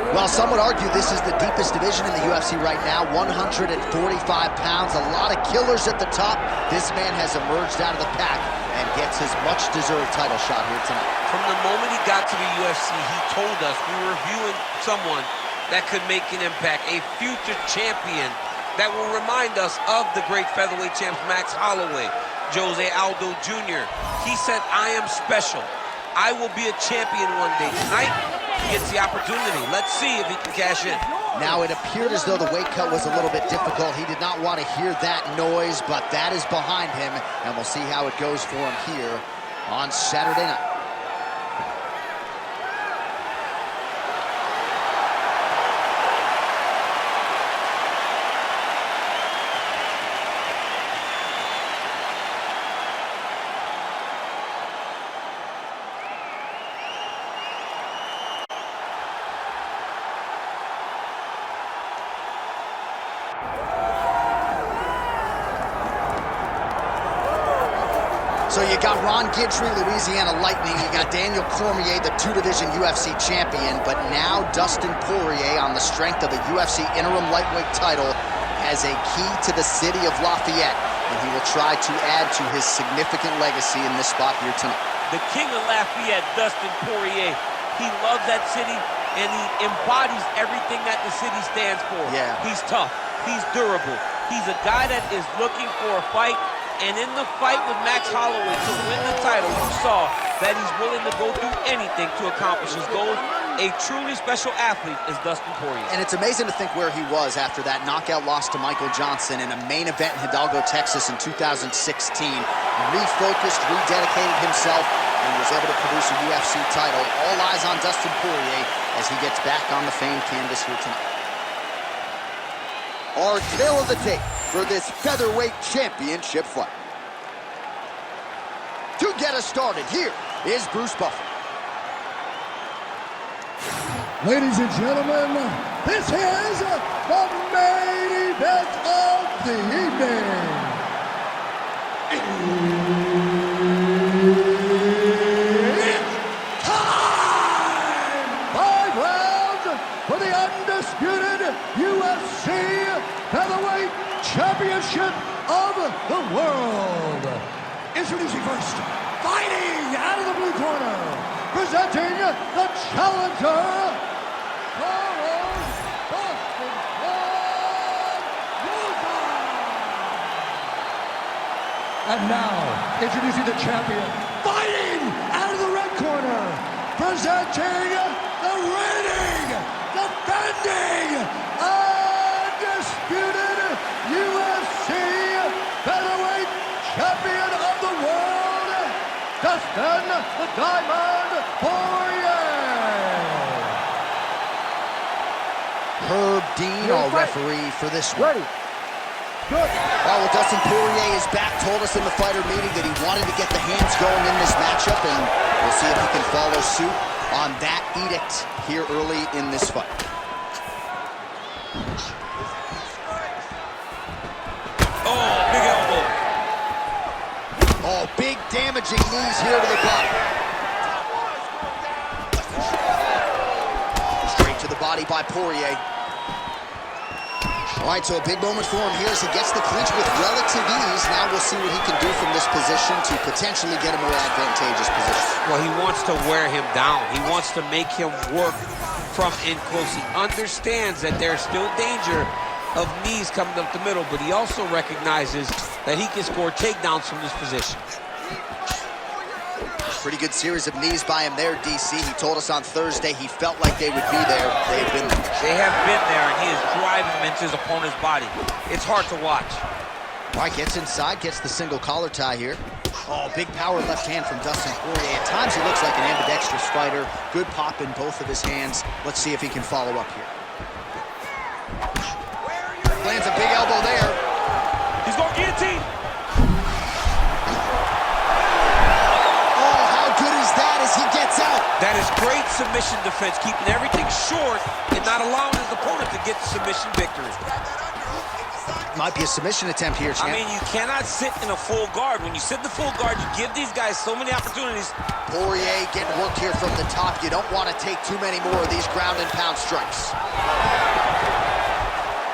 Well, some would argue this is the deepest division in the UFC right now, 145 pounds, a lot of killers at the top. This man has emerged out of the pack and gets his much-deserved title shot here tonight. From the moment he got to the UFC, he told us we were viewing someone that could make an impact, a future champion that will remind us of the great featherweight champs Max Holloway, Jose Aldo Jr. He said, I am special. I will be a champion one day. Tonight, he gets the opportunity. Let's see if he can cash in. Now, it appeared as though the weight cut was a little bit difficult. He did not want to hear that noise, but that is behind him, and we'll see how it goes for him here on Saturday night. So you got Ron Guidry, Louisiana Lightning. You got Daniel Cormier, the two-division UFC champion. But now Dustin Poirier, on the strength of a UFC interim lightweight title, has a key to the city of Lafayette. And he will try to add to his significant legacy in this spot here tonight. The king of Lafayette, Dustin Poirier. He loves that city, and he embodies everything that the city stands for. Yeah. He's tough. He's durable. He's a guy that is looking for a fight. And in the fight with Max Holloway to win the title, you saw that he's willing to go through anything to accomplish his goals. A truly special athlete is Dustin Poirier. And it's amazing to think where he was after that knockout loss to Michael Johnson in a main event in Hidalgo, Texas in 2016. Refocused, rededicated himself, and was able to produce a UFC title. All eyes on Dustin Poirier as he gets back on the famed canvas here tonight. Our tale of the tape for this featherweight championship fight. To get us started, here is Bruce Buffer. Ladies and gentlemen, this is the main event of the evening. It's time! 5 rounds for the undisputed UFC Featherweight Championship of the world. Introducing first, fighting out of the blue corner, presenting the challenger, Dustin Rosa. And now, introducing the champion, fighting out of the red corner, presenting the reigning, defending, undisputed UFC Featherweight Champion of the world, Dustin the Diamond Poirier. Herb Dean, our referee for this one. Ready. Good. Well, Dustin Poirier is back, told us in the fighter meeting that he wanted to get the hands going in this matchup, and we'll see if he can follow suit on that edict here early in this fight. Oh, big damaging knees here to the body. Straight to the body by Poirier. All right, so a big moment for him here as he gets the clinch with relative ease. Now we'll see what he can do from this position to potentially get a more advantageous position. Well, he wants to wear him down. He wants to make him work from in close. He understands that there's still danger of knees coming up the middle, but he also recognizes that he can score takedowns from this position. Pretty good series of knees by him there, DC. He told us on Thursday he felt like they would be there. They have been there. They have been there, and he is driving them into his opponent's body. It's hard to watch. All right, gets inside, gets the single collar tie here. Oh, big power left hand from Dustin Poirier. At times he looks like an ambidextrous fighter. Good pop in both of his hands. Let's see if he can follow up here. Lands a big elbow there. He's going guillotine. Oh, how good is that as he gets out? That is great submission defense, keeping everything short and not allowing his opponent to get the submission victory. might be a submission attempt here, champ. I mean, you cannot sit in a full guard. When you sit in the full guard, you give these guys so many opportunities. Poirier getting work here from the top. You don't want to take too many more of these ground and pound strikes.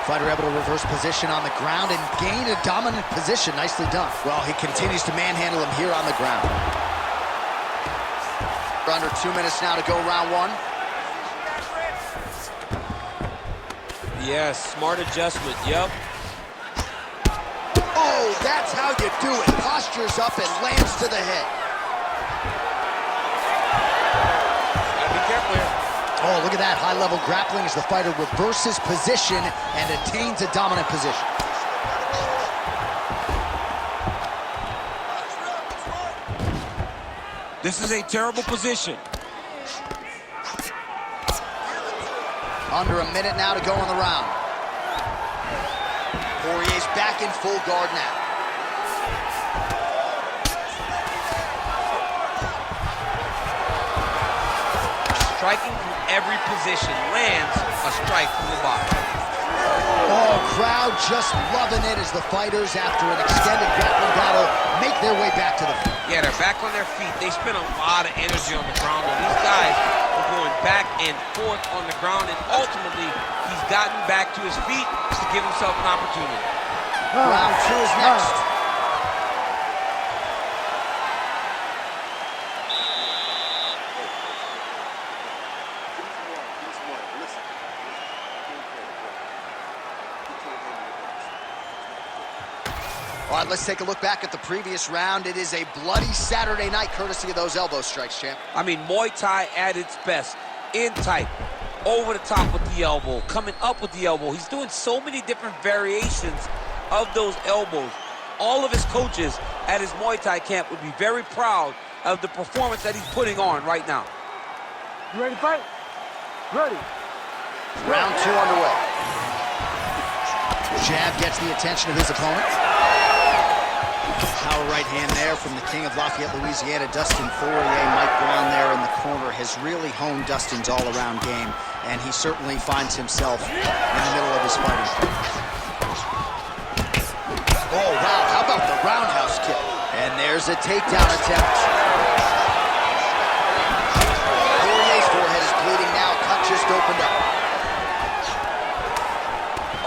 Fighter able to reverse position on the ground and gain a dominant position. Nicely done. Well, he continues to manhandle him here on the ground. Under 2 minutes now to go round one. Yes, smart adjustment, yep. Oh, that's how you do it. Postures up and lands to the head. Gotta be careful here. Oh, look at that high-level grappling as the fighter reverses position and attains a dominant position. This is a terrible position. Under a minute now to go in the round. Poirier's back in full guard now. Striking from every position lands a strike from the bottom. Oh, crowd just loving it as the fighters, after an extended grappling battle, make their way back to the field. Yeah, they're back on their feet. They spend a lot of energy on the ground. And these guys are going back and forth on the ground, and ultimately, he's gotten back to his feet to give himself an opportunity. Round two is next. All right, let's take a look back at the previous round. It is a bloody Saturday night, courtesy of those elbow strikes, champ. I mean, Muay Thai at its best. In tight, over the top with the elbow, coming up with the elbow. He's doing so many different variations of those elbows. All of his coaches at his Muay Thai camp would be very proud of the performance that he's putting on right now. You ready to fight? Ready. Round two underway. Jab gets the attention of his opponent. Power right hand there from the king of Lafayette, Louisiana, Dustin Poirier. Mike Brown there in the corner has really honed Dustin's all-around game, and he certainly finds himself in the middle of his fighting. Oh, wow, how about the roundhouse kick? And there's a takedown attempt. Poirier's forehead is bleeding now. Cut just opened up.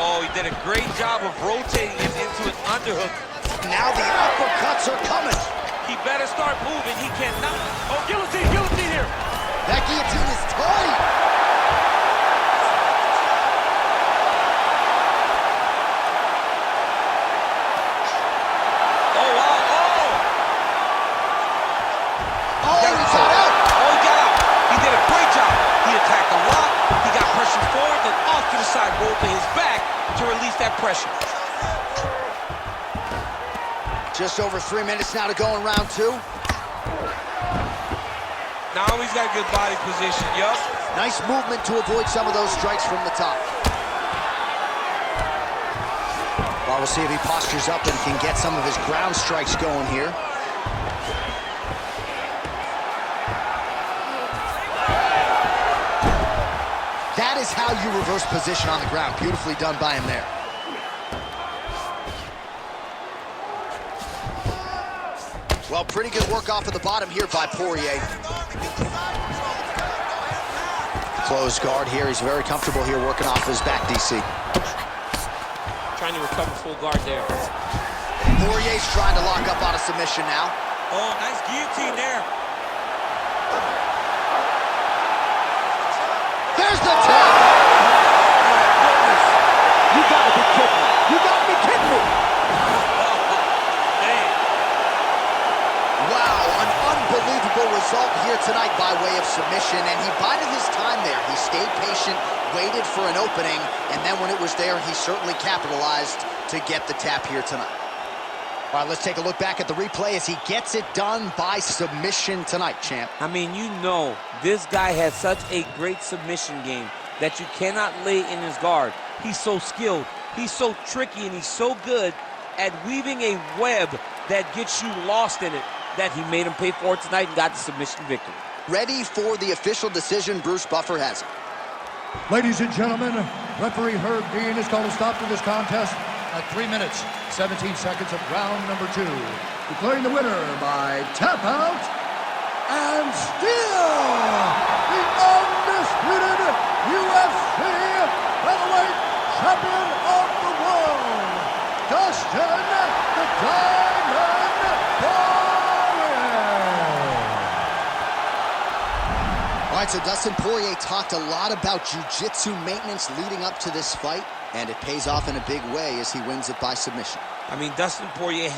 Oh, he did a great job of rotating him into an underhook. Now the uppercuts are coming. He better start moving. He cannot. Oh, guillotine, guillotine here. That guillotine is tight. Oh, wow, oh. Oh, he got out. Oh, he got out. He did a great job. He attacked a lot. He got pressure forward, then off to the side, rolled to his back to release that pressure. Just over 3 minutes now to go in round two. Now he's got good body position, yup. Nice movement to avoid some of those strikes from the top. Well, we'll see if he postures up and can get some of his ground strikes going here. That is how you reverse position on the ground. Beautifully done by him there. Well, pretty good work off of the bottom here by Poirier. Closed guard here. He's very comfortable here working off his back, DC. Trying to recover full guard there. Poirier's trying to lock up on a submission now. Oh, nice guillotine there. There's the tap! You gotta be kidding me. You gotta be kidding me. Wow, an unbelievable result here tonight by way of submission, and he bided his time there. He stayed patient, waited for an opening, and then when it was there, he certainly capitalized to get the tap here tonight. All right, let's take a look back at the replay as he gets it done by submission tonight, champ. I mean, you know, this guy has such a great submission game that you cannot lay in his guard. He's so skilled, he's so tricky, and he's so good at weaving a web that gets you lost in it, that he made him pay for it tonight and got the submission victory. Ready for the official decision. Bruce Buffer has it. Ladies and gentlemen, referee Herb Dean has called a stop to this contest at 3 minutes, 17 seconds of round number 2. Declaring the winner by tap out and still the undisputed UFC featherweight champion of the world, Dustin the Diamond Poirier. All right, so Dustin Poirier talked a lot about jiu-jitsu maintenance leading up to this fight, and it pays off in a big way as he wins it by submission. I mean, Dustin Poirier